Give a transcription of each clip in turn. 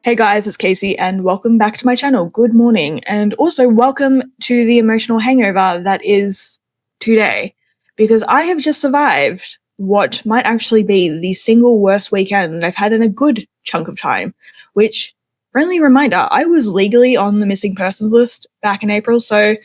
Hey guys, it's Casey and welcome back to my channel. Good morning, and also welcome to the emotional hangover that is today, because I have just survived what might actually be the single worst weekend I've had in a good chunk of time, which, friendly reminder, I was legally on the missing persons list back in April, so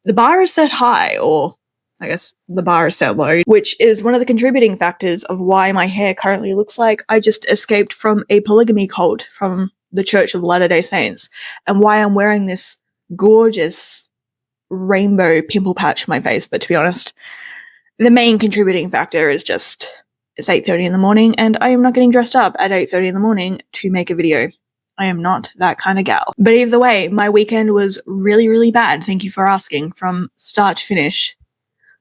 the bar is set high, or I guess the bar is set low, which is one of the contributing factors of why my hair currently looks like I just escaped from a polygamy cult from the Church of Latter-day Saints, and why I'm wearing this gorgeous rainbow pimple patch on my face. But to be honest, the main contributing factor is just it's 8:30 in the morning, and I am not getting dressed up at 8:30 in the morning to make a video. I am not that kind of gal. But either way, my weekend was really, really bad. Thank you for asking, from start to finish.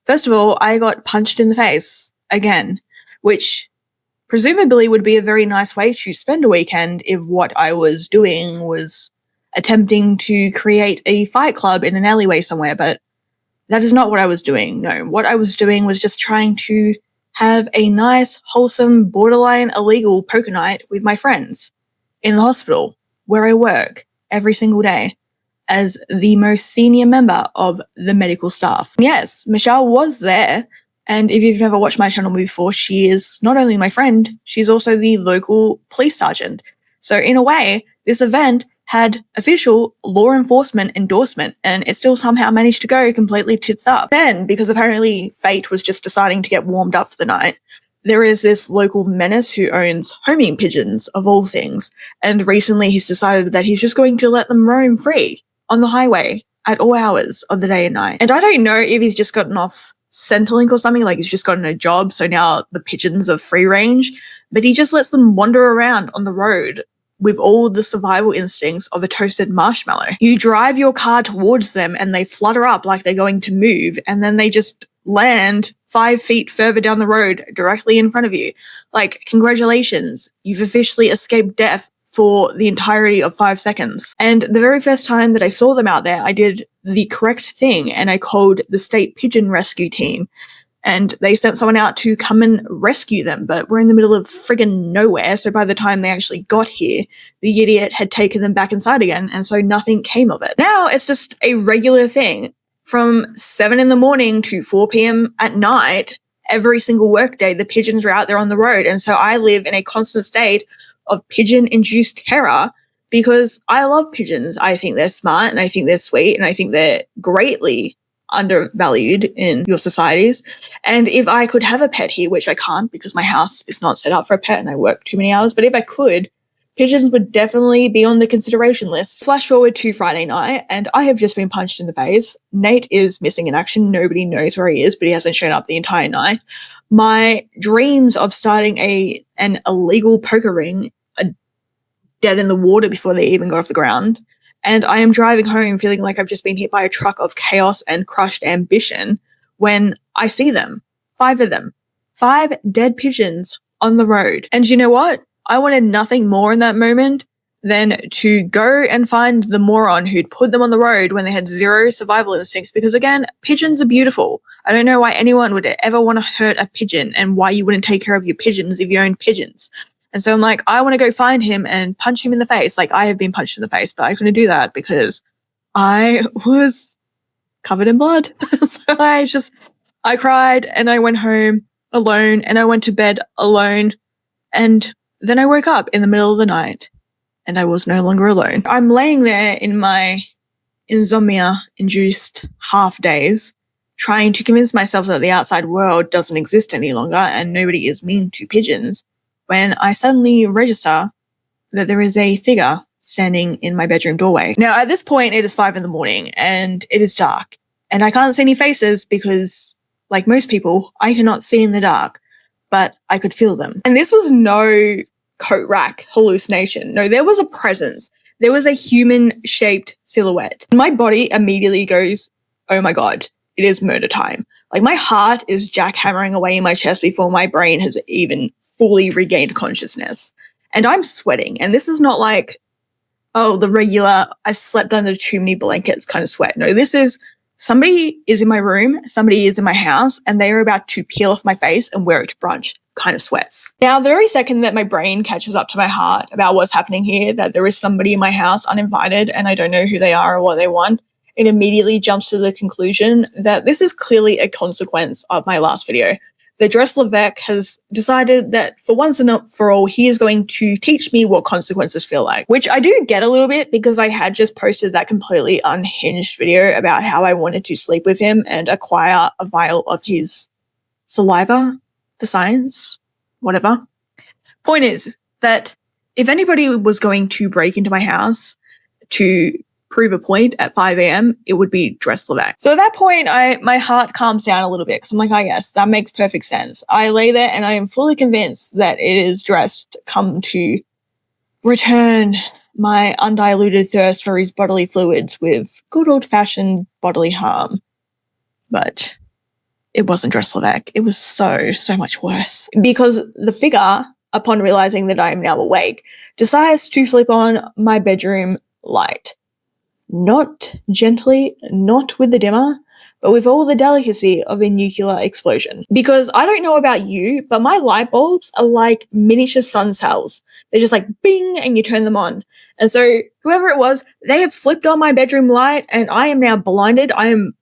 First of all, I got punched in the face again, which presumably would be a very nice way to spend a weekend if what I was doing was attempting to create a fight club in an alleyway somewhere, but that is not what I was doing. No, what I was doing was just trying to have a nice, wholesome, borderline illegal poker night with my friends in the hospital where I work every single day as the most senior member of the medical staff. Yes, Michelle was there, and if you've never watched my channel before, she is not only my friend, she's also the local police sergeant. So in a way, this event had official law enforcement endorsement, and it still somehow managed to go completely tits up. Then, because apparently fate was just deciding to get warmed up for the night, there is this local menace who owns homing pigeons, of all things, and recently he's decided that he's just going to let them roam free on the highway at all hours of the day and night. And I don't know if he's just gotten off Centrelink or something, like he's just gotten a job, so now the pigeons are free range, but he just lets them wander around on the road with all the survival instincts of a toasted marshmallow. You drive your car towards them and they flutter up like they're going to move, and then they just land 5 feet further down the road directly in front of you. Like, congratulations, you've officially escaped death for the entirety of 5 seconds. And the very first time that I saw them out there, I did the correct thing and I called the state pigeon rescue team, and they sent someone out to come and rescue them, but we're in the middle of friggin' nowhere, so by the time they actually got here, the idiot had taken them back inside again, and so nothing came of it. Now it's just a regular thing. From 7 in the morning to 4 p.m. at night, every single workday, the pigeons are out there on the road. And so I live in a constant state of pigeon-induced terror because I love pigeons. I think they're smart, and I think they're sweet, and I think they're greatly undervalued in your societies. And if I could have a pet here, which I can't because my house is not set up for a pet and I work too many hours, but if I could, pigeons would definitely be on the consideration list. Flash forward to Friday night, and I have just been punched in the face. Nate is missing in action. Nobody knows where he is, but he hasn't shown up the entire night. My dreams of starting an illegal poker ring are dead in the water before they even got off the ground. And I am driving home feeling like I've just been hit by a truck of chaos and crushed ambition when I see them. 5 of them. 5 dead pigeons on the road. And you know what? I wanted nothing more in that moment than to go and find the moron who'd put them on the road when they had 0 survival instincts, because again, pigeons are beautiful. I don't know why anyone would ever want to hurt a pigeon, and why you wouldn't take care of your pigeons if you owned pigeons. And so I'm like, I want to go find him and punch him in the face. Like, I have been punched in the face, but I couldn't do that because I was covered in blood. So I cried and I went home alone and I went to bed alone, and then I woke up in the middle of the night and I was no longer alone. I'm laying there in my insomnia-induced half days, trying to convince myself that the outside world doesn't exist any longer and nobody is mean to pigeons, when I suddenly register that there is a figure standing in my bedroom doorway. Now, at this point, it is 5 in the morning and it is dark, and I can't see any faces because, like most people, I cannot see in the dark, but I could feel them. And this was no coat rack hallucination. No, there was a presence. There was a human-shaped silhouette. My body immediately goes, oh my God, it is murder time. Like, my heart is jackhammering away in my chest before my brain has even fully regained consciousness. And I'm sweating. And this is not like, oh, the regular, I've slept under too many blankets kind of sweat. No, this is somebody is in my room, somebody is in my house, and they are about to peel off my face and wear it to brunch. kind of sweats. Now, the very second that my brain catches up to my heart about what's happening here, that there is somebody in my house uninvited and I don't know who they are or what they want, it immediately jumps to the conclusion that this is clearly a consequence of my last video. The Dress Levesque has decided that for once and not for all, he is going to teach me what consequences feel like, which I do get a little bit because I had just posted that completely unhinged video about how I wanted to sleep with him and acquire a vial of his saliva for science, whatever. Point is that if anybody was going to break into my house to prove a point at 5 a.m., it would be Dress Levesque. So at that point, my heart calms down a little bit because I'm like, oh yes, that makes perfect sense. I lay there and I am fully convinced that it is Dress come to return my undiluted thirst for his bodily fluids with good old-fashioned bodily harm. But it wasn't Dress Levesque. It was so much worse. Because the figure, upon realizing that I am now awake, decides to flip on my bedroom light. Not gently, not with the dimmer, but with all the delicacy of a nuclear explosion. Because I don't know about you, but my light bulbs are like miniature sun cells. They're just like bing, and you turn them on. And so whoever it was, they have flipped on my bedroom light and I am now blinded.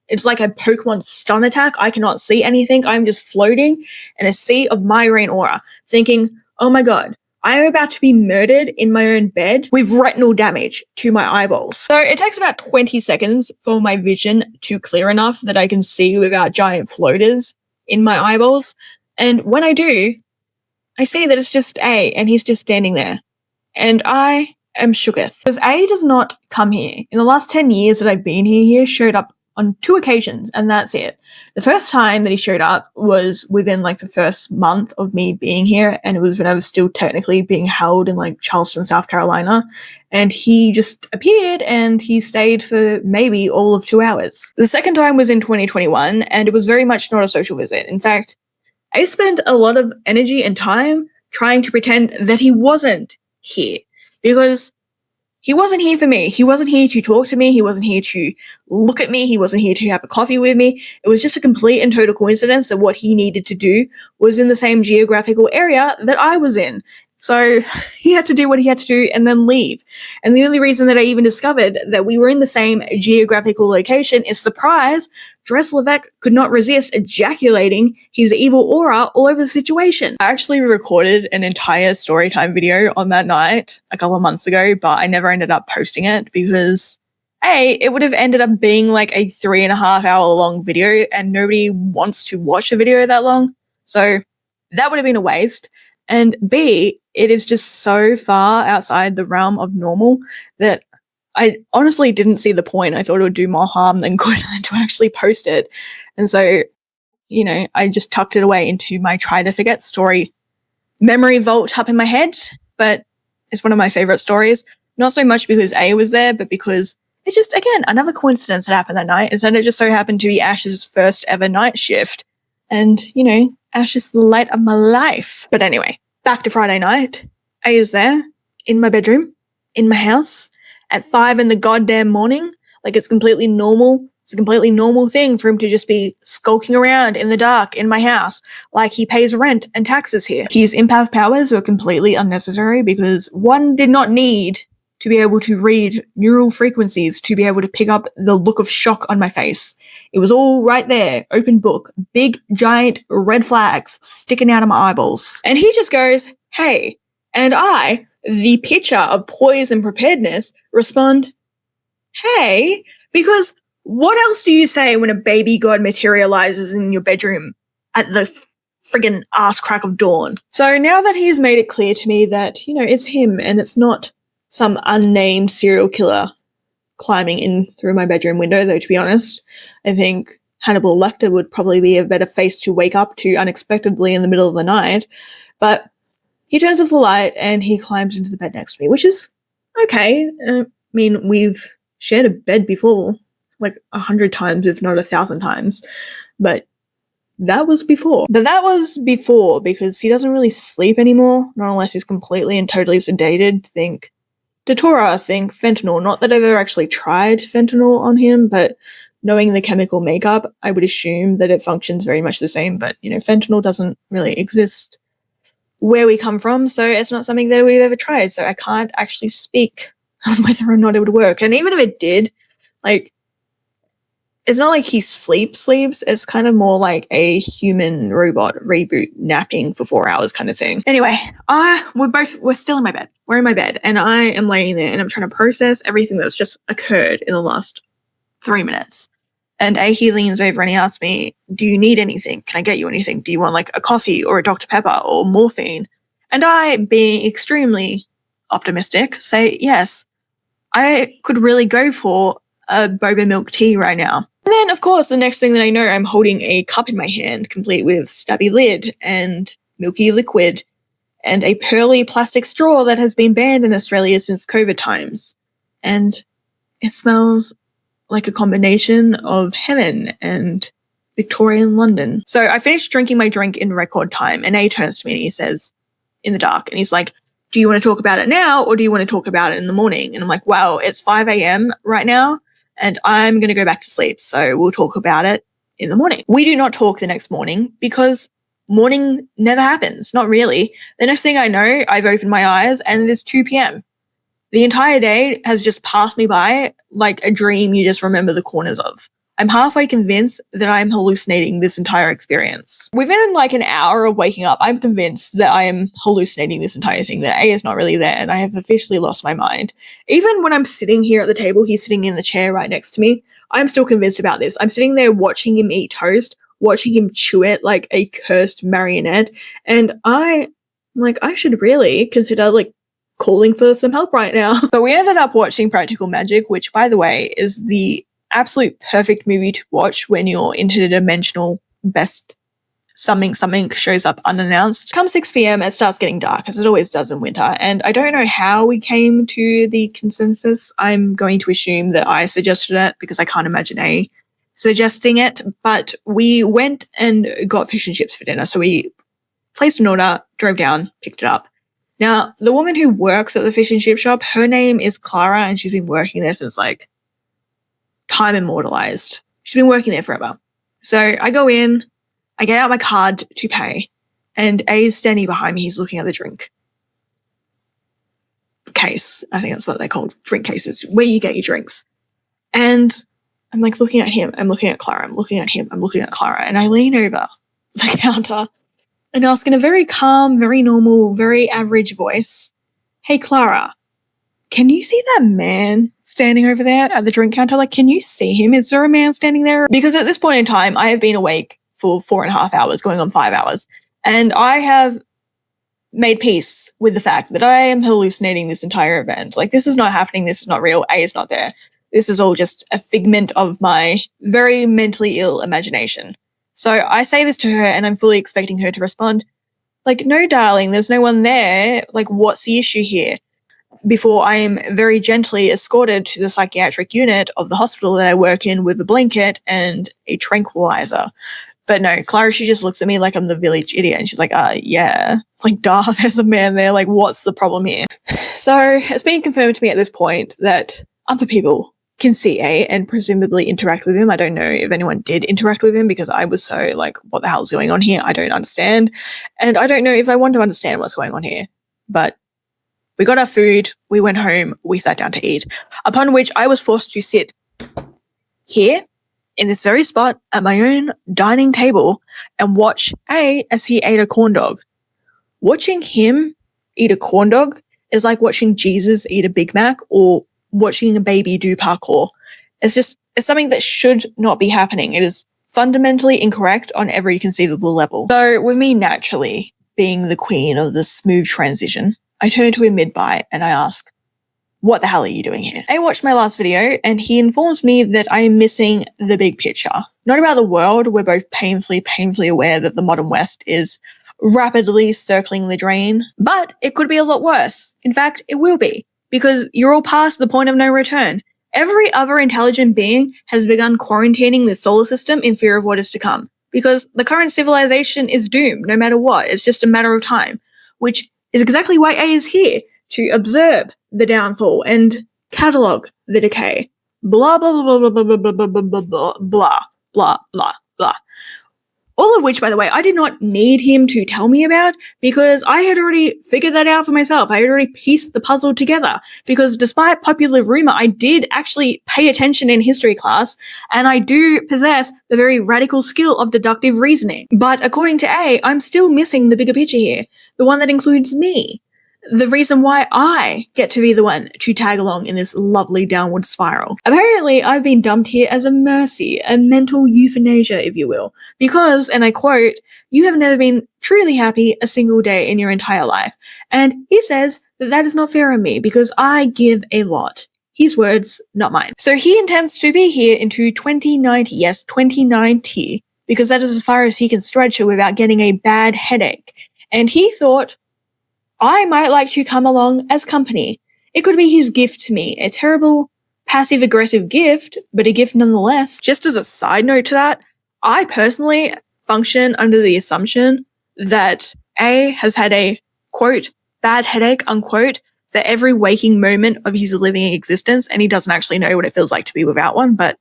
It's like a Pokemon stun attack. I cannot see anything. I'm just floating in a sea of migraine aura, thinking, oh my God, I am about to be murdered in my own bed with retinal damage to my eyeballs. So it takes about 20 seconds for my vision to clear enough that I can see without giant floaters in my eyeballs. And when I do, I see that it's just A, and he's just standing there. And I am shooketh. Because A does not come here. In the last 10 years that I've been here, he has showed up on 2 occasions, and that's it. The first time that he showed up was within like the first month of me being here, and it was when I was still technically being held in like Charleston, South Carolina, and he just appeared and he stayed for maybe all of 2 hours. The second time was in 2021, and it was very much not a social visit. In fact, I spent a lot of energy and time trying to pretend that he wasn't here, because he wasn't here for me. He wasn't here to talk to me. He wasn't here to look at me. He wasn't here to have a coffee with me. It was just a complete and total coincidence that what he needed to do was in the same geographical area that I was in. So he had to do what he had to do and then leave. And the only reason that I even discovered that we were in the same geographical location is, surprise, Dress Levesque could not resist ejaculating his evil aura all over the situation. I actually recorded an entire storytime video on that night a couple of months ago, but I never ended up posting it because A, it would have ended up being like a 3.5 hour long video and nobody wants to watch a video that long. So that would have been a waste. And B, it is just so far outside the realm of normal that I honestly didn't see the point. I thought it would do more harm than good to actually post it. And so, you know, I just tucked it away into my try to forget story memory vault up in my head. But it's one of my favorite stories. Not so much because A was there, but because it just, again, another coincidence that happened that night is that it just so happened to be Ash's first ever night shift. And, you know, Ash is the light of my life. But anyway, back to Friday night. A is there, in my bedroom, in my house, at 5 in the goddamn morning. Like, it's completely normal. It's a completely normal thing for him to just be skulking around in the dark in my house, like he pays rent and taxes here. His empath powers were completely unnecessary because one did not need to be able to read neural frequencies to be able to pick up the look of shock on my face. It was all right there, open book, big, giant red flags sticking out of my eyeballs. And he just goes, hey. And I, the picture of poise and preparedness, respond, hey, because what else do you say when a baby god materializes in your bedroom at the friggin' ass crack of dawn? So now that he's made it clear to me that, you know, it's him and it's not some unnamed serial killer climbing in through my bedroom window, though, to be honest, I think Hannibal Lecter would probably be a better face to wake up to unexpectedly in the middle of the night. But he turns off the light and he climbs into the bed next to me, which is okay. I mean, we've shared a bed before, like 100 times, if not 1,000 times. But that was before. But that was before because he doesn't really sleep anymore, not unless he's completely and totally sedated. Think Datura, think fentanyl. Not that I've ever actually tried fentanyl on him, but knowing the chemical makeup, I would assume that it functions very much the same. But, you know, fentanyl doesn't really exist where we come from, so it's not something that we've ever tried. So I can't actually speak on whether or not it would work. And even if it did, like, it's not like he sleeps. It's kind of more like a human robot reboot napping for 4 hours kind of thing. Anyway, we're still in my bed. We're in my bed and I am laying there and I'm trying to process everything that's just occurred in the last 3 minutes. And he leans over and he asks me, do you need anything? Can I get you anything? Do you want like a coffee or a Dr. Pepper or morphine? And I, being extremely optimistic, say, yes, I could really go for a boba milk tea right now. And then, of course, the next thing that I know, I'm holding a cup in my hand, complete with stubby lid and milky liquid and a pearly plastic straw that has been banned in Australia since COVID times. And it smells like a combination of heaven and Victorian London. So I finished drinking my drink in record time, and A turns to me and he says, in the dark, and he's like, do you want to talk about it now or do you want to talk about it in the morning? And I'm like, well, it's 5 a.m. right now and I'm going to go back to sleep. So we'll talk about it in the morning. We do not talk the next morning because morning never happens. Not really. The next thing I know, I've opened my eyes and it is 2 p.m. The entire day has just passed me by like a dream you just remember the corners of. I'm halfway convinced that I'm hallucinating this entire experience. Within like an hour of waking up, I'm convinced that I am hallucinating this entire thing, that A is not really there, and I have officially lost my mind. Even when I'm sitting here at the table, he's sitting in the chair right next to me, I'm still convinced about this. I'm sitting there watching him eat toast, watching him chew it like a cursed marionette, and I'm like, I should really consider like calling for some help right now. But we ended up watching Practical Magic, which, by the way, is the absolute perfect movie to watch when your interdimensional best something shows up unannounced. Come 6 p.m, it starts getting dark, as it always does in winter, and I don't know how we came to the consensus. I'm going to assume that I suggested it because I can't imagine A suggesting it, but we went and got fish and chips for dinner. So we placed an order, drove down, picked it up. Now, the woman who works at the fish and chip shop, her name is Clara, and she's been working there since like time immortalized. She's been working there forever. So I go in, I get out my card to pay, and A is standing behind me. He's looking at the drink case. I think that's what they're called, drink cases, where you get your drinks. And I'm like looking at him, I'm looking at Clara, I'm looking at him, I'm looking at Clara, and I lean over the counter and ask in a very calm, very normal, very average voice, hey, Clara, can you see that man standing over there at the drink counter? Like, can you see him? Is there a man standing there? Because at this point in time, I have been awake for 4.5 hours, going on 5 hours. And I have made peace with the fact that I am hallucinating this entire event. Like, this is not happening. This is not real. A is not there. This is all just a figment of my very mentally ill imagination. So I say this to her and I'm fully expecting her to respond, like, no, darling, there's no one there. Like, what's the issue here? Before I am very gently escorted to the psychiatric unit of the hospital that I work in with a blanket and a tranquilizer. But no, Clara, she just looks at me like I'm the village idiot, and she's like, yeah. Like, duh, there's a man there. Like, what's the problem here? So it's been confirmed to me at this point that other people can see A and presumably interact with him. I don't know if anyone did interact with him because I was so like, what the hell's going on here? I don't understand. And I don't know if I want to understand what's going on here. But we got our food, we went home, we sat down to eat, upon which I was forced to sit here in this very spot at my own dining table and watch A as he ate a corn dog. Watching him eat a corn dog is like watching Jesus eat a Big Mac or watching a baby do parkour. It's something that should not be happening. It is fundamentally incorrect on every conceivable level. So with me naturally being the queen of the smooth transition, I turn to him mid-bite and I ask, what the hell are you doing here? I watched my last video and he informs me that I am missing the big picture. Not about the world. We're both painfully aware that the modern West is rapidly circling the drain, but it could be a lot worse. In fact, it will be, because you're all past the point of no return. Every other intelligent being has begun quarantining the solar system in fear of what is to come, because the current civilization is doomed no matter what. It's just a matter of time, which is exactly why A is here, to observe the downfall and catalogue the decay. Blah, blah, blah, blah, blah, blah, blah, blah, blah, blah, blah, blah, blah. All of which, by the way, I did not need him to tell me about because I had already figured that out for myself. I had already pieced the puzzle together because despite popular rumor, I did actually pay attention in history class and I do possess the very radical skill of deductive reasoning. But according to A, I'm still missing the bigger picture here, the one that includes me. The reason why I get to be the one to tag along in this lovely downward spiral. Apparently, I've been dumped here as a mercy, a mental euthanasia, if you will, because, and I quote, "You have never been truly happy a single day in your entire life." And he says that that is not fair on me because I give a lot. His words, not mine. So he intends to be here into 2090, yes, 2090, because that is as far as he can stretch it without getting a bad headache. And he thought, I might like to come along as company. It could be his gift to me, a terrible, passive-aggressive gift, but a gift nonetheless. Just as a side note to that, I personally function under the assumption that A has had a, quote, bad headache, unquote, for every waking moment of his living existence, and he doesn't actually know what it feels like to be without one, but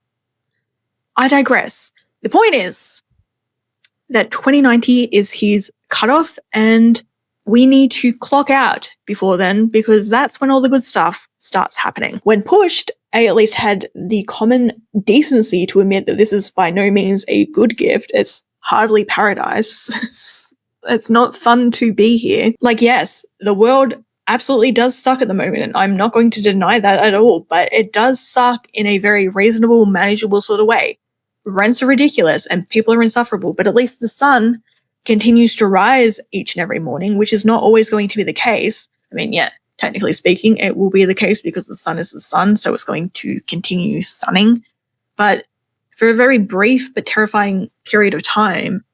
I digress. The point is that 2090 is his cutoff, and we need to clock out before then because that's when all the good stuff starts happening. When pushed, I at least had the common decency to admit that this is by no means a good gift. It's hardly paradise. It's not fun to be here. Like, yes, the world absolutely does suck at the moment, and I'm not going to deny that at all, but it does suck in a very reasonable, manageable sort of way. Rents are ridiculous and people are insufferable, but at least the sun continues to rise each and every morning, which is not always going to be the case. I mean, yeah, technically speaking, it will be the case because the sun is the sun, so it's going to continue sunning. But for a very brief but terrifying period of time,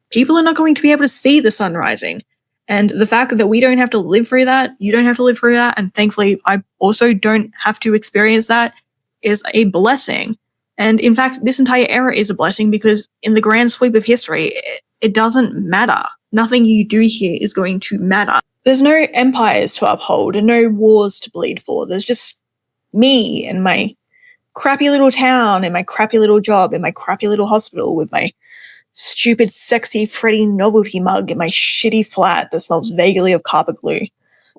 people are not going to be able to see the sun rising. And the fact that we don't have to live through that, you don't have to live through that, and thankfully I also don't have to experience that, is a blessing. And in fact, this entire era is a blessing because in the grand sweep of history, it doesn't matter. Nothing you do here is going to matter. There's no empires to uphold and no wars to bleed for. There's just me and my crappy little town and my crappy little job and my crappy little hospital with my stupid, sexy Freddy novelty mug and my shitty flat that smells vaguely of carpet glue.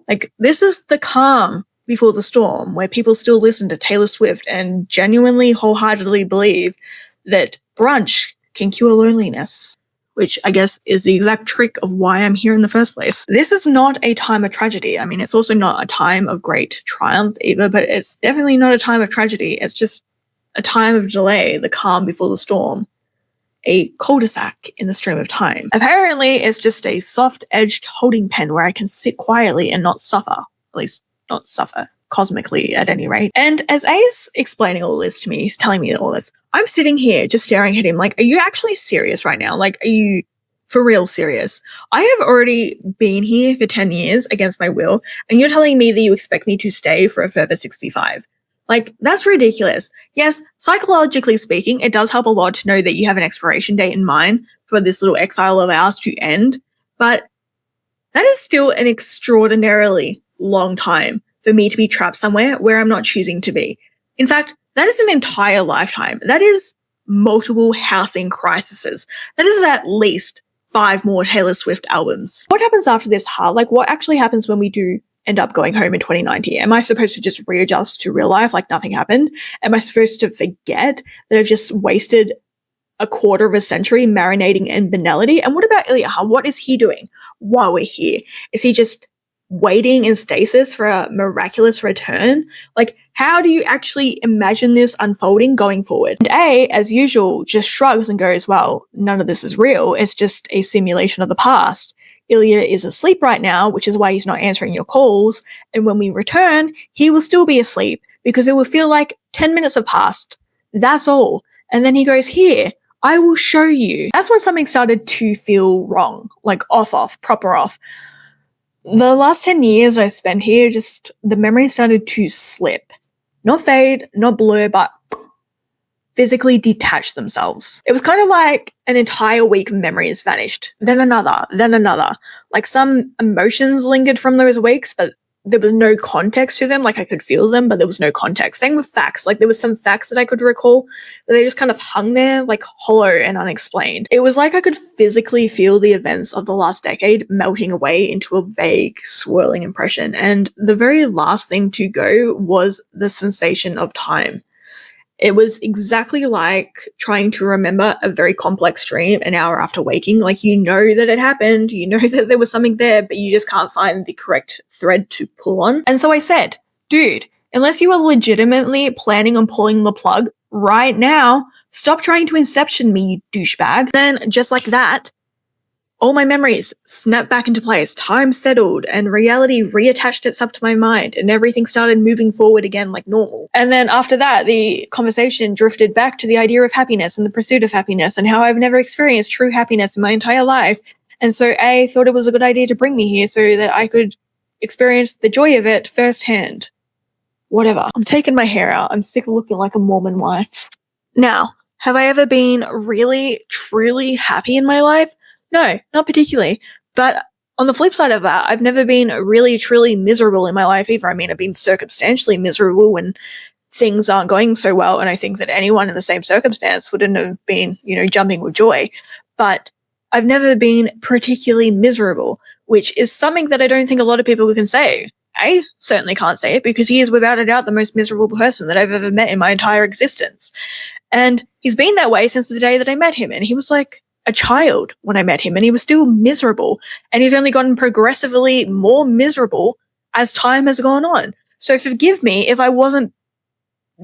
Like, this is the calm before the storm where people still listen to Taylor Swift and genuinely, wholeheartedly believe that brunch can cure loneliness. Which I guess is the exact trick of why I'm here in the first place. This is not a time of tragedy. I mean, it's also not a time of great triumph either, but it's definitely not a time of tragedy. It's just a time of delay, the calm before the storm. A cul-de-sac in the stream of time. Apparently, it's just a soft-edged holding pen where I can sit quietly and not suffer. At least, not suffer. Cosmically, at any rate. And as A's explaining all this to me, he's telling me all this, I'm sitting here just staring at him like, are you actually serious right now? Like, are you for real serious? I have already been here for 10 years against my will, and you're telling me that you expect me to stay for a further 65. Like, that's ridiculous. Yes, psychologically speaking, it does help a lot to know that you have an expiration date in mind for this little exile of ours to end, but that is still an extraordinarily long time for me to be trapped somewhere where I'm not choosing to be. In fact, that is an entire lifetime. That is multiple housing crises. That is at least 5 more Taylor Swift albums. What happens after this, Like, what actually happens when we do end up going home in 2090? Am I supposed to just readjust to real life like nothing happened? Am I supposed to forget that I've just wasted a quarter of a century marinating in banality? And what about Ilya? What is he doing while we're here? Is he just waiting in stasis for a miraculous return? Like, how do you actually imagine this unfolding going forward? And A, as usual, just shrugs and goes, well, none of this is real. It's just a simulation of the past. Ilya is asleep right now, which is why he's not answering your calls. And when we return, he will still be asleep because it will feel like 10 minutes have passed. That's all. And then he goes, here, I will show you. That's when something started to feel wrong, like off, proper off. The last 10 years I spent here, just the memories started to slip. Not fade, not blur, but physically detach themselves. It was kind of like an entire week of memories vanished. Then another. Like, some emotions lingered from those weeks, but there was no context to them. Like I could feel them, but there was no context. Same with facts. Like there was some facts that I could recall, but they just kind of hung there like hollow and unexplained. It was like I could physically feel the events of the last decade melting away into a vague, swirling impression. And the very last thing to go was the sensation of time. It was exactly like trying to remember a very complex dream an hour after waking. Like, you know that it happened, you know that there was something there, but you just can't find the correct thread to pull on. And so I said, dude, unless you are legitimately planning on pulling the plug right now, stop trying to inception me, you douchebag. Then, just like that, all my memories snapped back into place, time settled, and reality reattached itself to my mind, and everything started moving forward again like normal. And then after that, the conversation drifted back to the idea of happiness and the pursuit of happiness and how I've never experienced true happiness in my entire life. And so I thought it was a good idea to bring me here so that I could experience the joy of it firsthand. Whatever. I'm taking my hair out. I'm sick of looking like a Mormon wife. Now, have I ever been really, truly happy in my life? No, not particularly. But on the flip side of that, I've never been really, truly miserable in my life either. I mean, I've been circumstantially miserable when things aren't going so well. And I think that anyone in the same circumstance wouldn't have been, jumping with joy. But I've never been particularly miserable, which is something that I don't think a lot of people can say. I certainly can't say it because he is without a doubt the most miserable person that I've ever met in my entire existence. And he's been that way since the day that I met him. And he was like a child when I met him, and he was still miserable, and he's only gotten progressively more miserable as time has gone on. So forgive me if I wasn't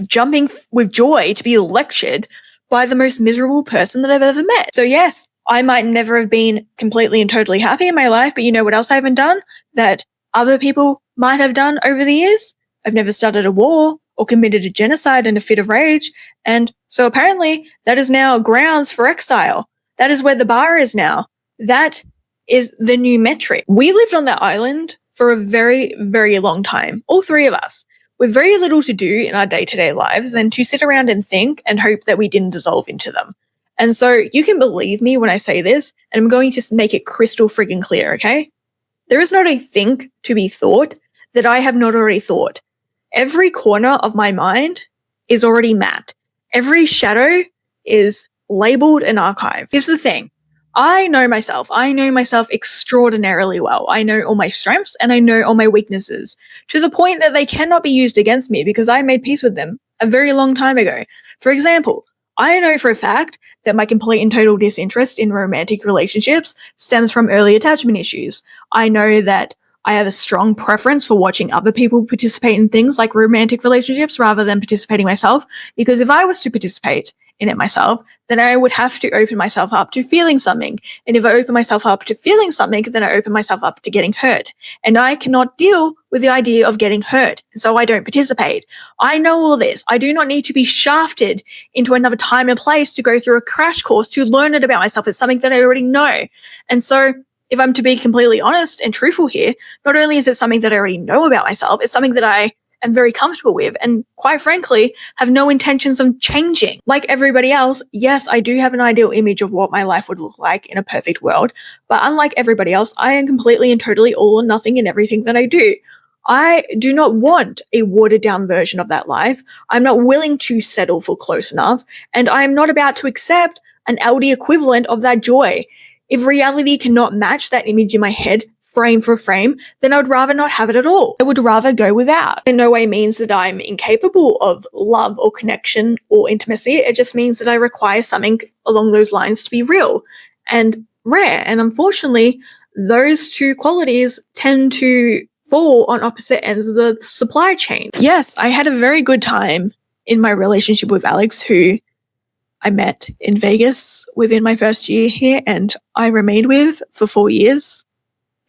jumping with joy to be lectured by the most miserable person that I've ever met. So yes, I might never have been completely and totally happy in my life, but you know what else I haven't done that other people might have done over the years? I've never started a war or committed a genocide in a fit of rage, and so apparently that is now grounds for exile. That is where the bar is now. That is the new metric. We lived on that island for a very, very long time, all three of us, with very little to do in our day-to-day lives than to sit around and think and hope that we didn't dissolve into them. And so you can believe me when I say this, and I'm going to make it crystal friggin' clear, okay? There is not a thing to be thought that I have not already thought. Every corner of my mind is already mapped. Every shadow is labeled and archived. Here's the thing. I know myself. I know myself extraordinarily well. I know all my strengths and I know all my weaknesses to the point that they cannot be used against me because I made peace with them a very long time ago. For example, I know for a fact that my complete and total disinterest in romantic relationships stems from early attachment issues. I know that I have a strong preference for watching other people participate in things like romantic relationships rather than participating myself, because if I was to participate in it myself, then I would have to open myself up to feeling something. And if I open myself up to feeling something, then I open myself up to getting hurt. And I cannot deal with the idea of getting hurt. And so I don't participate. I know all this. I do not need to be shafted into another time and place to go through a crash course to learn it about myself. It's something that I already know. And so if I'm to be completely honest and truthful here, not only is it something that I already know about myself, it's something that I am very comfortable with and quite frankly have no intentions of changing. Like everybody else, yes, I do have an ideal image of what my life would look like in a perfect world, but unlike everybody else, I am completely and totally all or nothing in everything that I do. I do not want a watered down version of that life. I'm not willing to settle for close enough, and I am not about to accept an LD equivalent of that joy. If reality cannot match that image in my head, frame for frame, then I would rather not have it at all. I would rather go without. In no way means that I'm incapable of love or connection or intimacy. It just means that I require something along those lines to be real and rare. And unfortunately, those two qualities tend to fall on opposite ends of the supply chain. Yes, I had a very good time in my relationship with Alex, who I met in Vegas within my first year here and I remained with for 4 years.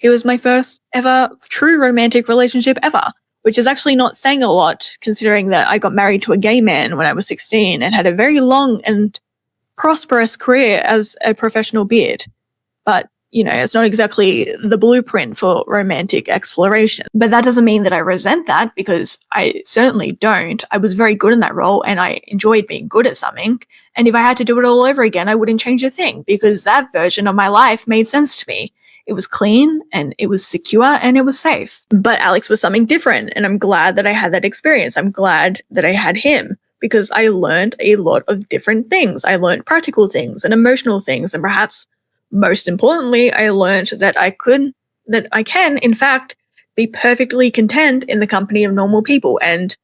It was my first ever true romantic relationship ever, which is actually not saying a lot considering that I got married to a gay man when I was 16 and had a very long and prosperous career as a professional beard. But, it's not exactly the blueprint for romantic exploration. But that doesn't mean that I resent that, because I certainly don't. I was very good in that role and I enjoyed being good at something. And if I had to do it all over again, I wouldn't change a thing because that version of my life made sense to me. It was clean and it was secure and it was safe. But Alex was something different, and I'm glad that I had that experience. I'm glad that I had him because I learned a lot of different things. I learned practical things and emotional things, and perhaps most importantly, I learned that I can, in fact, be perfectly content in the company of normal people. And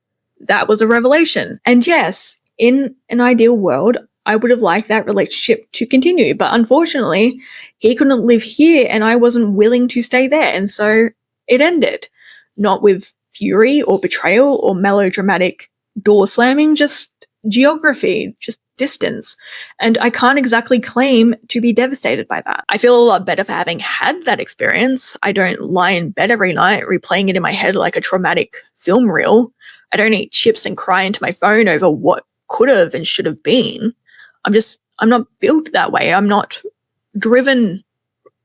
that was a revelation. And yes, in an ideal world, I would have liked that relationship to continue. But unfortunately, he couldn't live here and I wasn't willing to stay there. And so it ended. Not with fury or betrayal or melodramatic door slamming, just geography, just distance. And I can't exactly claim to be devastated by that. I feel a lot better for having had that experience. I don't lie in bed every night replaying it in my head like a traumatic film reel. I don't eat chips and cry into my phone over what could have and should have been. I'm not built that way. I'm not driven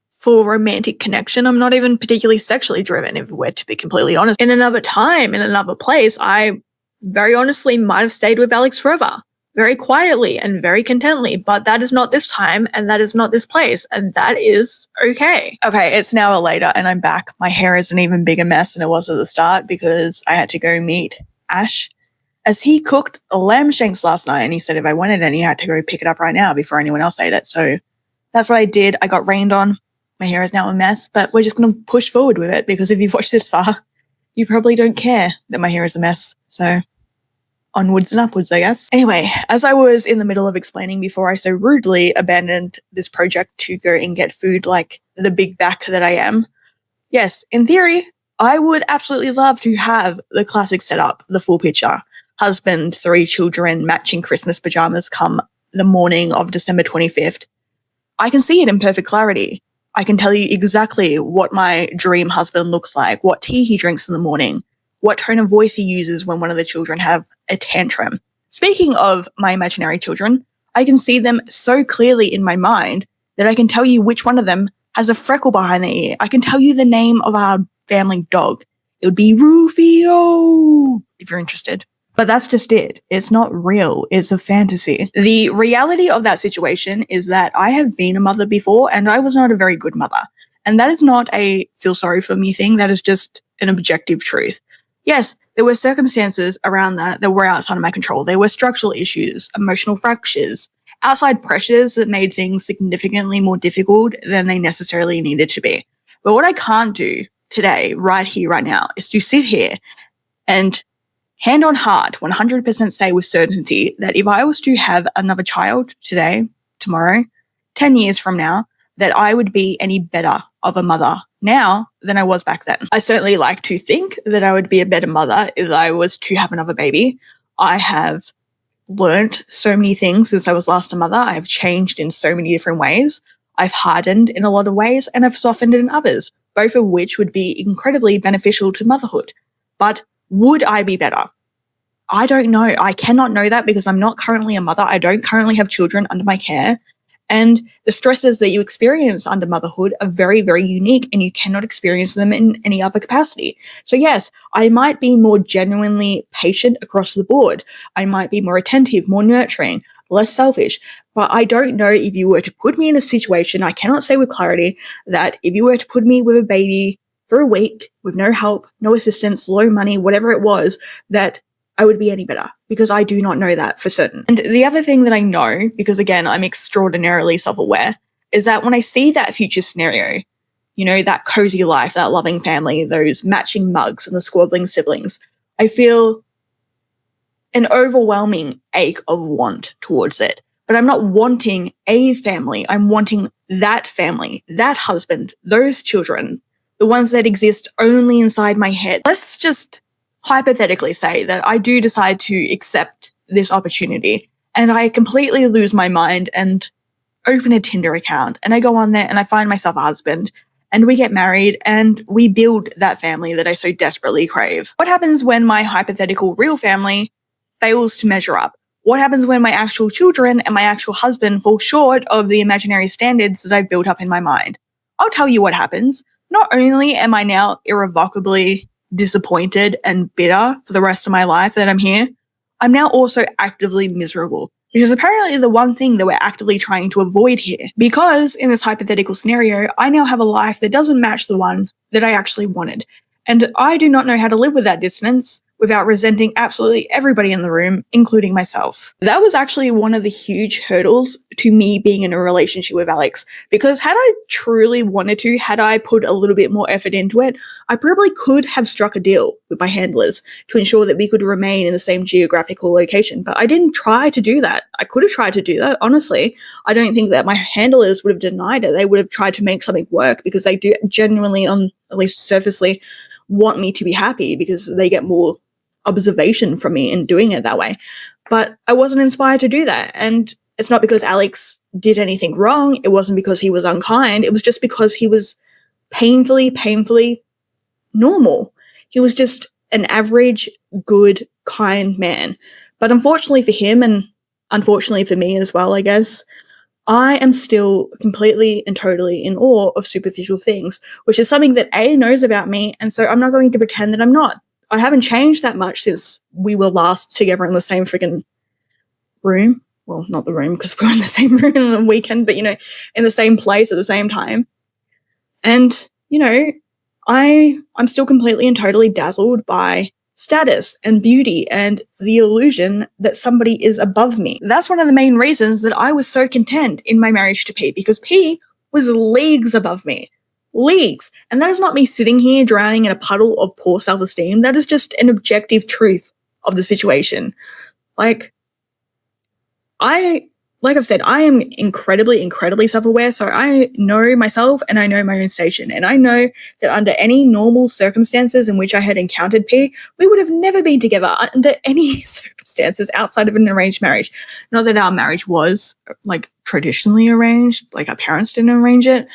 for romantic connection. I'm not even particularly sexually driven, if we're to be completely honest. In another time, in another place, I very honestly might have stayed with Alex forever, very quietly and very contently, but that is not this time and that is not this place, and that is okay. Okay, it's an hour later and I'm back. My hair is an even bigger mess than it was at the start because I had to go meet Ash as he cooked lamb shanks last night, and he said if I wanted any, I had to go pick it up right now before anyone else ate it. So that's what I did. I got rained on. My hair is now a mess, but we're just going to push forward with it because if you've watched this far, you probably don't care that my hair is a mess. So onwards and upwards, I guess. Anyway, as I was in the middle of explaining before I so rudely abandoned this project to go and get food like the big back that I am, yes, in theory, I would absolutely love to have the classic setup, the full picture. Husband, 3 children, matching Christmas pajamas come the morning of December 25th. I can see it in perfect clarity. I can tell you exactly what my dream husband looks like, what tea he drinks in the morning, what tone of voice he uses when one of the children have a tantrum. Speaking of my imaginary children, I can see them so clearly in my mind that I can tell you which one of them has a freckle behind their ear. I can tell you the name of our family dog. It would be Rufio, if you're interested. But that's just it. It's not real. It's a fantasy. The reality of that situation is that I have been a mother before and I was not a very good mother. And that is not a feel sorry for me thing. That is just an objective truth. Yes, there were circumstances around that were outside of my control. There were structural issues, emotional fractures, outside pressures that made things significantly more difficult than they necessarily needed to be. But what I can't do today, right here, right now, is to sit here and hand on heart, 100% say with certainty that if I was to have another child today, tomorrow, 10 years from now, that I would be any better of a mother now than I was back then. I certainly like to think that I would be a better mother if I was to have another baby. I have learnt so many things since I was last a mother. I have changed in so many different ways. I've hardened in a lot of ways and I've softened in others, both of which would be incredibly beneficial to motherhood. But would I be better? I don't know. I cannot know that because I'm not currently a mother. I don't currently have children under my care. And the stresses that you experience under motherhood are very, very unique and you cannot experience them in any other capacity. So yes, I might be more genuinely patient across the board. I might be more attentive, more nurturing, less selfish. But I don't know if you were to put me in a situation, I cannot say with clarity, that if you were to put me with a baby for a week with no help, no assistance, low money, whatever it was, that I would be any better, because I do not know that for certain. And the other thing that I know, because again, I'm extraordinarily self-aware, is that when I see that future scenario, you know, that cozy life, that loving family, those matching mugs and the squabbling siblings, I feel an overwhelming ache of want towards it. But I'm not wanting a family. I'm wanting that family, that husband, those children, the ones that exist only inside my head. Let's just hypothetically say that I do decide to accept this opportunity and I completely lose my mind and open a Tinder account and I go on there and I find myself a husband and we get married and we build that family that I so desperately crave. What happens when my hypothetical real family fails to measure up? What happens when my actual children and my actual husband fall short of the imaginary standards that I've built up in my mind? I'll tell you what happens. Not only am I now irrevocably disappointed and bitter for the rest of my life that I'm here, I'm now also actively miserable which is apparently the one thing that we're actively trying to avoid here. Because in this hypothetical scenario, I now have a life that doesn't match the one that I actually wanted. And I do not know how to live with that dissonance without resenting absolutely everybody in the room, including myself. That was actually one of the huge hurdles to me being in a relationship with Alex, because had I truly wanted to, had I put a little bit more effort into it, I probably could have struck a deal with my handlers to ensure that we could remain in the same geographical location. But I didn't try to do that. I could have tried to do that, honestly. I don't think that my handlers would have denied it. They would have tried to make something work because they do genuinely, on at least surfacely, want me to be happy because they get more observation from me in doing it that way. But I wasn't inspired to do that. And it's not because Alex did anything wrong. It wasn't because he was unkind. It was just because he was painfully normal. He was just an average, good, kind man. But unfortunately for him, and unfortunately for me as well, I guess, I am still completely and totally in awe of superficial things, which is something that A knows about me, and so I'm not going to pretend that I'm not. I haven't changed that much since we were last together in the same freaking room. Well, not the room, because we were in the same room on the weekend, but, in the same place at the same time. And, I'm still completely and totally dazzled by status and beauty and the illusion that somebody is above me. That's one of the main reasons that I was so content in my marriage to P, because P was leagues above me. Leagues. And that is not me sitting here drowning in a puddle of poor self-esteem. That is just an objective truth of the situation. Like I've said, I am incredibly self-aware, so I know myself and I know my own station. And I know that under any normal circumstances in which I had encountered P, we would have never been together under any circumstances outside of an arranged marriage. Not that our marriage was, traditionally arranged, our parents didn't arrange it.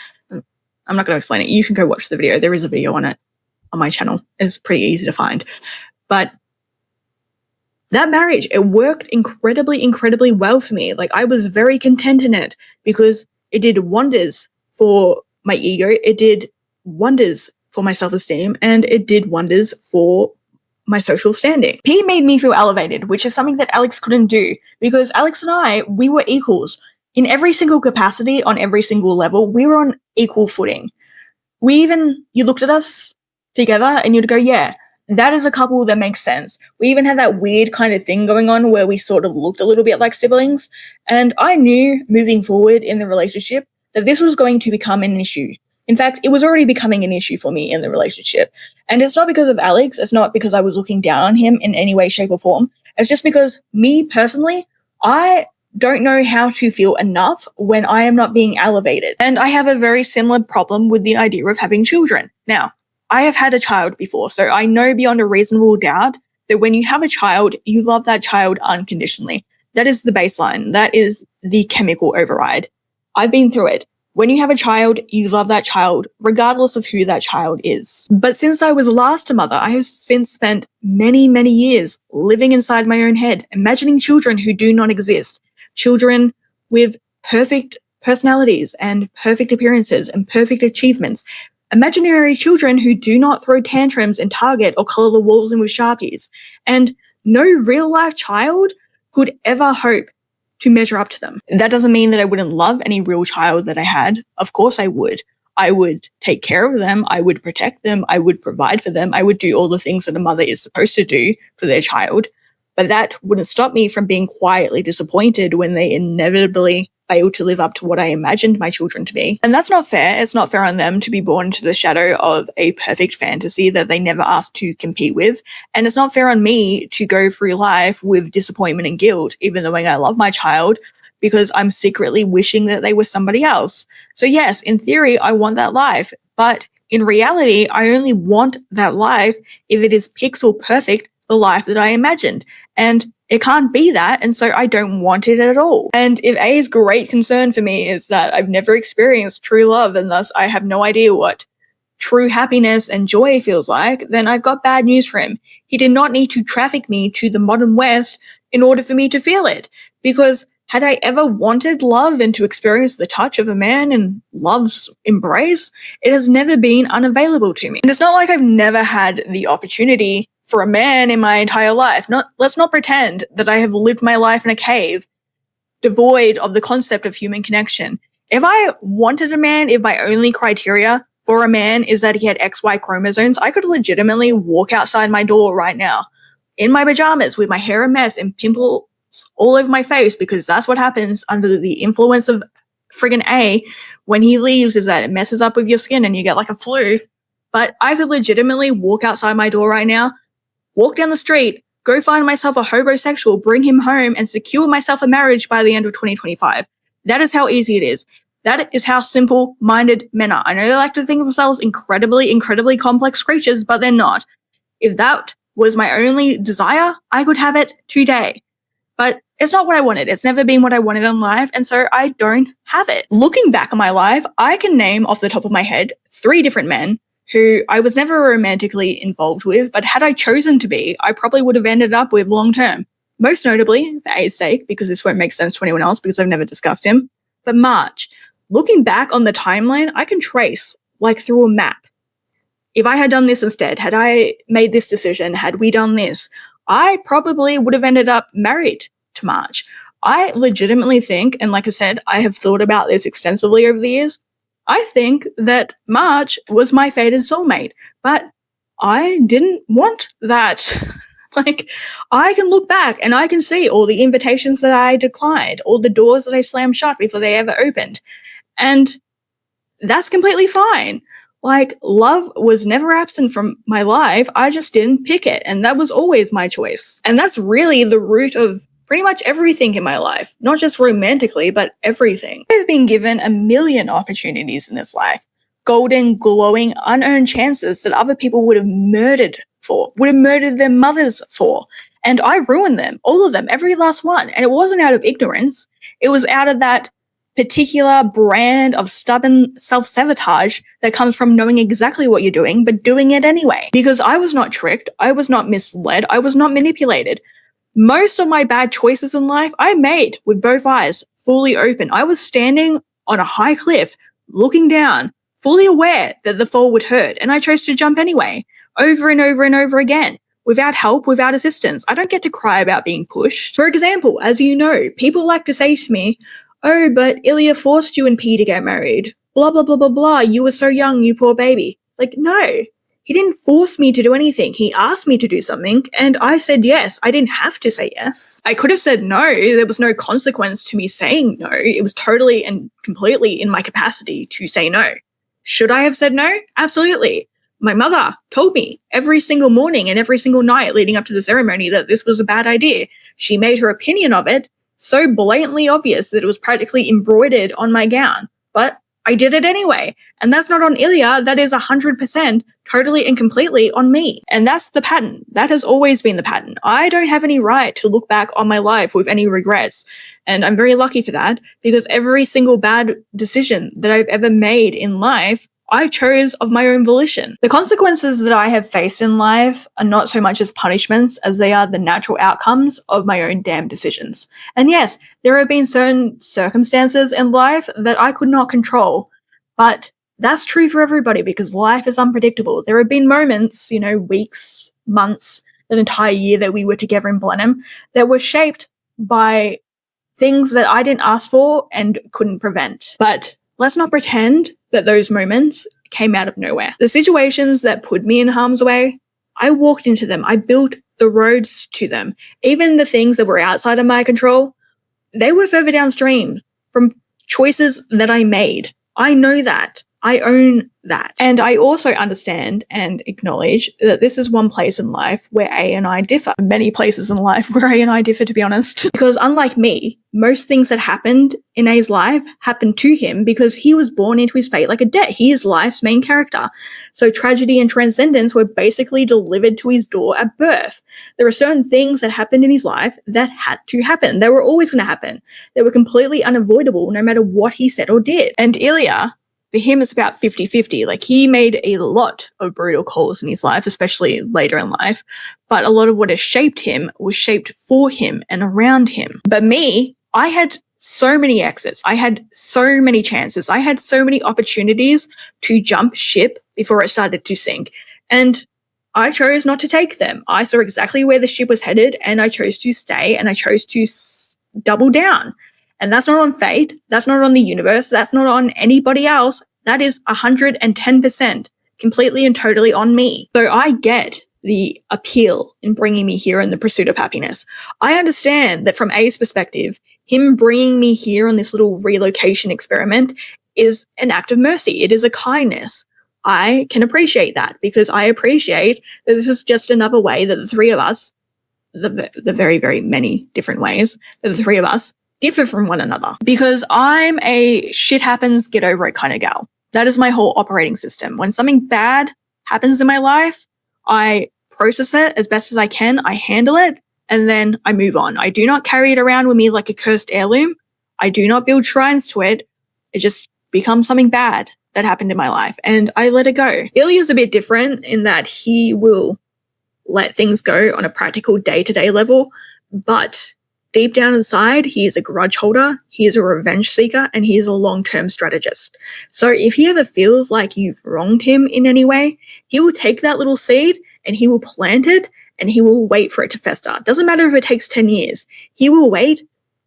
I'm not going to explain it. You can go watch the video. There is a video on it on my channel. It's pretty easy to find. But that marriage, it worked incredibly well for me. I was very content in it because it did wonders for my ego. It did wonders for my self-esteem, and it did wonders for my social standing. P made me feel elevated, which is something that Alex couldn't do, because Alex and I, we were equals. In every single capacity, on every single level, we were on equal footing. You looked at us together and you'd go, yeah, that is a couple that makes sense. We even had that weird kind of thing going on where we sort of looked a little bit like siblings. And I knew moving forward in the relationship that this was going to become an issue. In fact, it was already becoming an issue for me in the relationship. And it's not because of Alex. It's not because I was looking down on him in any way, shape, or form. It's just because me personally, I don't know how to feel enough when I am not being elevated. And I have a very similar problem with the idea of having children. Now, I have had a child before, so I know beyond a reasonable doubt that when you have a child, you love that child unconditionally. That is the baseline. That is the chemical override. I've been through it. When you have a child, you love that child, regardless of who that child is. But since I was last a mother, I have since spent many years living inside my own head, imagining children who do not exist. Children with perfect personalities and perfect appearances and perfect achievements. Imaginary children who do not throw tantrums in Target or color the walls in with Sharpies. And no real-life child could ever hope to measure up to them. That doesn't mean that I wouldn't love any real child that I had. Of course I would. I would take care of them. I would protect them. I would provide for them. I would do all the things that a mother is supposed to do for their child. But that wouldn't stop me from being quietly disappointed when they inevitably fail to live up to what I imagined my children to be. And that's not fair. It's not fair on them to be born into the shadow of a perfect fantasy that they never asked to compete with. And it's not fair on me to go through life with disappointment and guilt, even though I love my child, because I'm secretly wishing that they were somebody else. So yes, in theory, I want that life. But in reality, I only want that life if it is pixel perfect, the life that I imagined. And it can't be that, and so I don't want it at all. And if A's great concern for me is that I've never experienced true love and thus I have no idea what true happiness and joy feels like, then I've got bad news for him. He did not need to traffic me to the modern West in order for me to feel it. Because had I ever wanted love and to experience the touch of a man and love's embrace, it has never been unavailable to me. And it's not like I've never had the opportunity for a man in my entire life. Let's not pretend that I have lived my life in a cave devoid of the concept of human connection. If I wanted a man, if my only criteria for a man is that he had XY chromosomes, I could legitimately walk outside my door right now in my pajamas with my hair a mess and pimples all over my face, because that's what happens under the influence of friggin' A when he leaves, is that it messes up with your skin and you get like a flu. But I could legitimately walk outside my door right now, walk down the street, go find myself a homosexual, bring him home, and secure myself a marriage by the end of 2025. That is how easy it is. That is how simple-minded men are. I know they like to think of themselves incredibly, incredibly complex creatures, but they're not. If that was my only desire, I could have it today. But it's not what I wanted. It's never been what I wanted in life, and so I don't have it. Looking back on my life, I can name off the top of my head 3 different men who I was never romantically involved with, but had I chosen to be, I probably would have ended up with long term. Most notably, for A's sake, because this won't make sense to anyone else because I've never discussed him, but March. Looking back on the timeline, I can trace, like through a map. If I had done this instead, had I made this decision, had we done this, I probably would have ended up married to March. I legitimately think, and like I said, I have thought about this extensively over the years, I think that March was my fated soulmate, but I didn't want that. Like, I can look back and I can see all the invitations that I declined, all the doors that I slammed shut before they ever opened. And that's completely fine. Like, love was never absent from my life. I just didn't pick it. And that was always my choice. And that's really the root of pretty much everything in my life. Not just romantically, but everything. I've been given a million opportunities in this life. Golden, glowing, unearned chances that other people would have murdered for, would have murdered their mothers for. And I ruined them, all of them, every last one. And it wasn't out of ignorance. It was out of that particular brand of stubborn self-sabotage that comes from knowing exactly what you're doing, but doing it anyway. Because I was not tricked, I was not misled, I was not manipulated. Most of my bad choices in life I made with both eyes fully open. I was standing on a high cliff, looking down, fully aware that the fall would hurt, and I chose to jump anyway, over and over and over again, without help, without assistance. I don't get to cry about being pushed. For example, as you know, people like to say to me, "Oh, but Ilya forced you and P to get married. Blah, blah, blah, blah, blah. You were so young, you poor baby." Like, no. He didn't force me to do anything. He asked me to do something, and I said yes. I didn't have to say yes. I could have said no. There was no consequence to me saying no. It was totally and completely in my capacity to say no. Should I have said no? Absolutely. My mother told me every single morning and every single night leading up to the ceremony that this was a bad idea. She made her opinion of it so blatantly obvious that it was practically embroidered on my gown. But I did it anyway. And that's not on Ilya. That is 100% totally and completely on me. And that's the pattern. That has always been the pattern. I don't have any right to look back on my life with any regrets. And I'm very lucky for that, because every single bad decision that I've ever made in life, I chose of my own volition. The consequences that I have faced in life are not so much as punishments as they are the natural outcomes of my own damn decisions. And yes, there have been certain circumstances in life that I could not control, but that's true for everybody because life is unpredictable. There have been moments, weeks, months, an entire year that we were together in Blenheim that were shaped by things that I didn't ask for and couldn't prevent. But let's not pretend that those moments came out of nowhere. The situations that put me in harm's way, I walked into them. I built the roads to them. Even the things that were outside of my control, they were further downstream from choices that I made. I know that. I own that. And I also understand and acknowledge that this is one place in life where A and I differ. Many places in life where A and I differ, to be honest. Because unlike me, most things that happened in A's life happened to him because he was born into his fate like a debt. He is life's main character. So tragedy and transcendence were basically delivered to his door at birth. There are certain things that happened in his life that had to happen. They were always going to happen. They were completely unavoidable no matter what he said or did. And Ilya, for him, it's about 50-50. Like, he made a lot of brutal calls in his life, especially later in life. But a lot of what has shaped him was shaped for him and around him. But me, I had so many exits. I had so many chances. I had so many opportunities to jump ship before it started to sink. And I chose not to take them. I saw exactly where the ship was headed and I chose to stay and I chose to double down. And that's not on fate. That's not on the universe. That's not on anybody else. That is 110% completely and totally on me. So I get the appeal in bringing me here in the pursuit of happiness. I understand that from A's perspective, him bringing me here on this little relocation experiment is an act of mercy. It is a kindness. I can appreciate that because I appreciate that this is just another way that the three of us, the very, very many different ways that the three of us differ from one another. Because I'm a shit happens, get over it kind of gal. That is my whole operating system. When something bad happens in my life, I process it as best as I can, I handle it, and then I move on. I do not carry it around with me like a cursed heirloom. I do not build shrines to it. It just becomes something bad that happened in my life, and I let it go. Ilya's a bit different in that he will let things go on a practical day-to-day level, but deep down inside, he is a grudge holder, he is a revenge seeker, and he is a long-term strategist. So if he ever feels like you've wronged him in any way, he will take that little seed and he will plant it and he will wait for it to fester. Doesn't matter if it takes 10 years. He will wait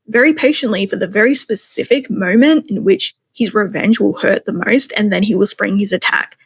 very patiently for the very specific moment in which his revenge will hurt the most, and then he will spring his attack.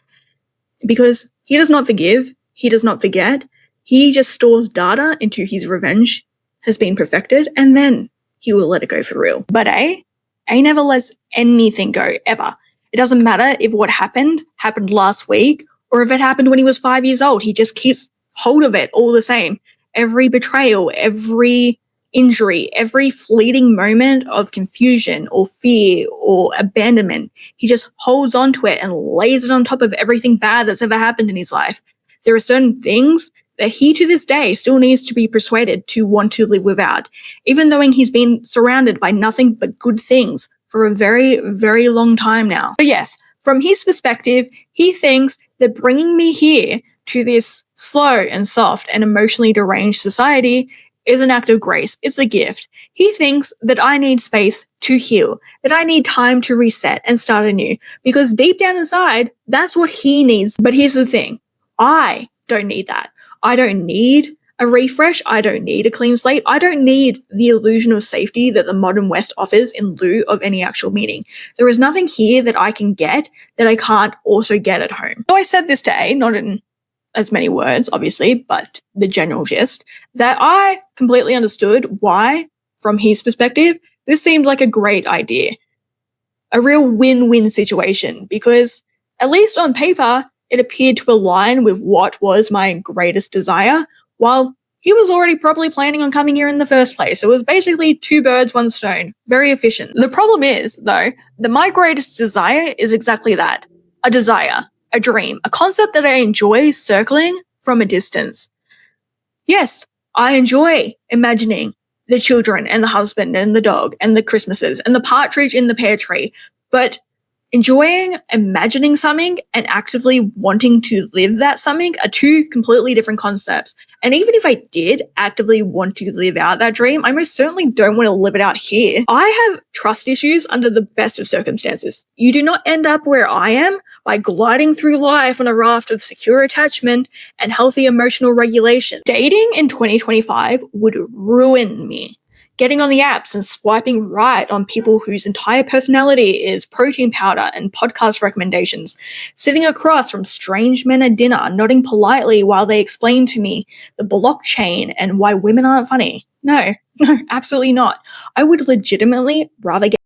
Because he does not forgive, he does not forget, he just stores data into his revenge has been perfected, and then he will let it go for real. But A never lets anything go, ever. It doesn't matter if what happened last week, or if it happened when he was 5 years old. He just keeps hold of it all the same. Every betrayal, every injury, every fleeting moment of confusion or fear or abandonment, he just holds on to it and lays it on top of everything bad that's ever happened in his life. There are certain things that he to this day still needs to be persuaded to want to live without, even though he's been surrounded by nothing but good things for a very, very long time now. But yes, from his perspective, he thinks that bringing me here to this slow and soft and emotionally deranged society is an act of grace. It's a gift. He thinks that I need space to heal, that I need time to reset and start anew, because deep down inside, that's what he needs. But here's the thing. I don't need that. I don't need a refresh. I don't need a clean slate. I don't need the illusion of safety that the modern West offers in lieu of any actual meaning. There is nothing here that I can get that I can't also get at home. So I said this to A, not in as many words, obviously, but the general gist, that I completely understood why, from his perspective, this seemed like a great idea. A real win-win situation, because at least on paper, it appeared to align with what was my greatest desire, while he was already probably planning on coming here in the first place. So it was basically two birds, one stone. Very efficient. The problem is, though, that my greatest desire is exactly that. A desire. A dream. A concept that I enjoy circling from a distance. Yes, I enjoy imagining the children and the husband and the dog and the Christmases and the partridge in the pear tree, but enjoying imagining something and actively wanting to live that something are two completely different concepts. And even if I did actively want to live out that dream, I most certainly don't want to live it out here. I have trust issues under the best of circumstances. You do not end up where I am by gliding through life on a raft of secure attachment and healthy emotional regulation. Dating in 2025 would ruin me. Getting on the apps and swiping right on people whose entire personality is protein powder and podcast recommendations, sitting across from strange men at dinner, nodding politely while they explain to me the blockchain and why women aren't funny. No, absolutely not. I would legitimately rather get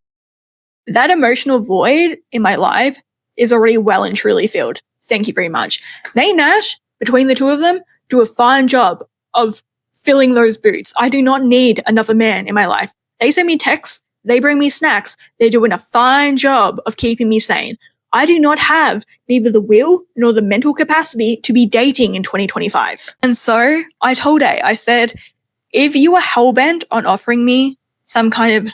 that emotional void in my life is already well and truly filled. Thank you very much. They Nash, between the two of them, do a fine job of filling those boots. I do not need another man in my life. They send me texts, they bring me snacks, they're doing a fine job of keeping me sane. I do not have neither the will nor the mental capacity to be dating in 2025. And so I told A, I said, if you are hellbent on offering me some kind of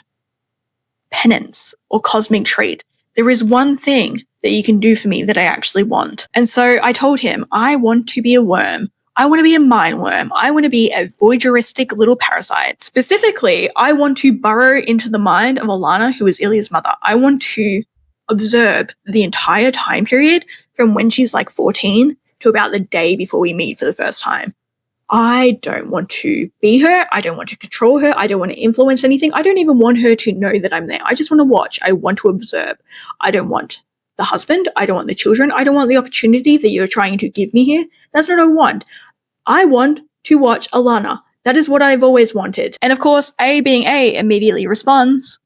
penance or cosmic treat, there is one thing that you can do for me that I actually want. And so I told him, I want to be a worm. I want to be a mind worm. I want to be a voyeuristic little parasite. Specifically, I want to burrow into the mind of Alana, who is Ilya's mother. I want to observe the entire time period from when she's like 14 to about the day before we meet for the first time. I don't want to be her. I don't want to control her. I don't want to influence anything. I don't even want her to know that I'm there. I just want to watch. I want to observe. I don't want the husband. I don't want the children. I don't want the opportunity that you're trying to give me here. That's what I want. I want to watch Alana. That is what I've always wanted. And of course, A being A immediately responds,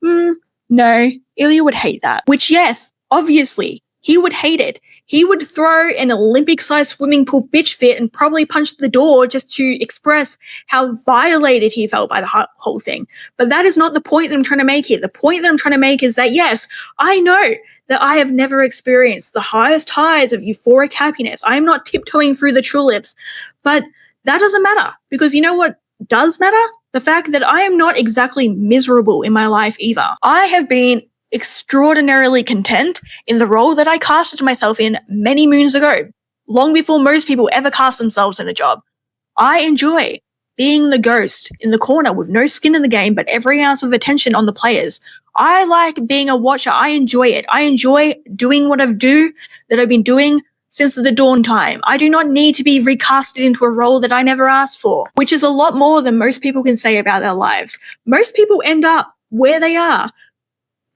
no, Ilya would hate that. Which, yes, obviously, he would hate it. He would throw an Olympic-sized swimming pool bitch fit and probably punch the door just to express how violated he felt by the whole thing. But that is not the point that I'm trying to make here. The point that I'm trying to make is that, yes, I know that I have never experienced the highest highs of euphoric happiness. I am not tiptoeing through the tulips, but that doesn't matter, because you know what does matter? The fact that I am not exactly miserable in my life either. I have been extraordinarily content in the role that I casted myself in many moons ago, long before most people ever cast themselves in a job. I enjoy being the ghost in the corner with no skin in the game, but every ounce of attention on the players. I like being a watcher. I enjoy it. I enjoy doing what I've been doing since the dawn time. I do not need to be recasted into a role that I never asked for, which is a lot more than most people can say about their lives. Most people end up where they are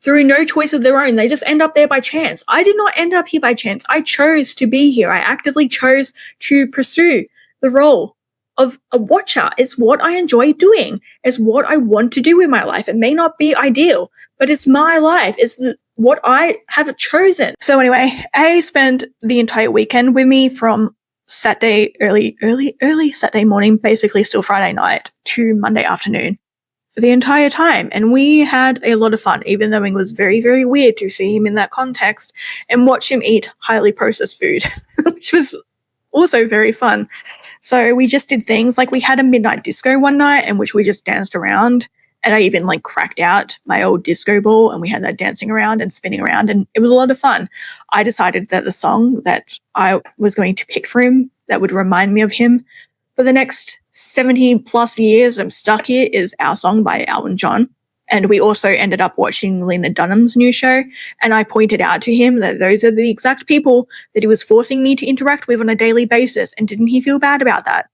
through no choice of their own. They just end up there by chance. I did not end up here by chance. I chose to be here. I actively chose to pursue the role of a watcher. It's what I enjoy doing. It's what I want to do in my life. It may not be ideal, but it's my life. It's what I have chosen. So anyway, A spent the entire weekend with me from Saturday, early Saturday morning, basically still Friday night, to Monday afternoon, the entire time. And we had a lot of fun, even though it was very, very weird to see him in that context and watch him eat highly processed food, which was also very fun. So we just did things like we had a midnight disco one night in which we just danced around. And I even cracked out my old disco ball and we had that dancing around and spinning around, and it was a lot of fun. I decided that the song that I was going to pick for him that would remind me of him for the next 70 plus years I'm stuck here is Our Song by Elton John. And we also ended up watching Lena Dunham's new show, and I pointed out to him that those are the exact people that he was forcing me to interact with on a daily basis, and didn't he feel bad about that?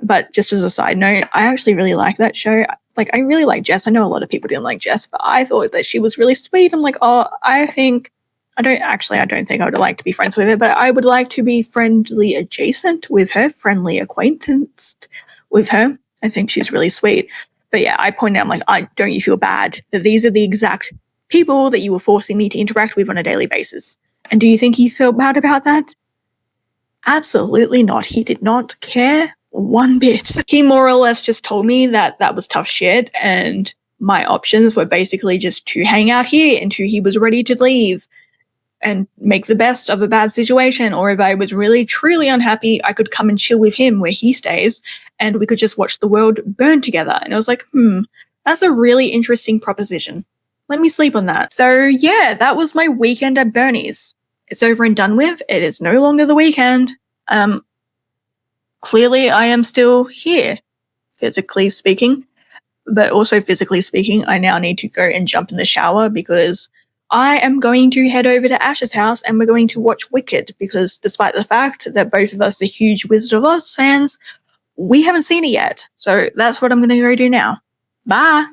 But just as a side note, I actually really like that show. I really like Jess. I know a lot of people didn't like Jess, but I thought that she was really sweet. I'm like, I don't think I would like to be friends with her, but I would like to be friendly adjacent with her, friendly acquaintance with her. I think she's really sweet. But yeah, I pointed out, don't you feel bad that these are the exact people that you were forcing me to interact with on a daily basis? And do you think he felt bad about that? Absolutely not. He did not care one bit. He more or less just told me that that was tough shit, and my options were basically just to hang out here until he was ready to leave and make the best of a bad situation. Or if I was really, truly unhappy, I could come and chill with him where he stays and we could just watch the world burn together. And I was like, that's a really interesting proposition. Let me sleep on that. So yeah, that was my weekend at Bernie's. It's over and done with. It is no longer the weekend. Clearly I am still here, physically speaking, but also physically speaking, I now need to go and jump in the shower because I am going to head over to Ash's house and we're going to watch Wicked, because despite the fact that both of us are huge Wizard of Oz fans, we haven't seen it yet. So that's what I'm going to go do now. Bye.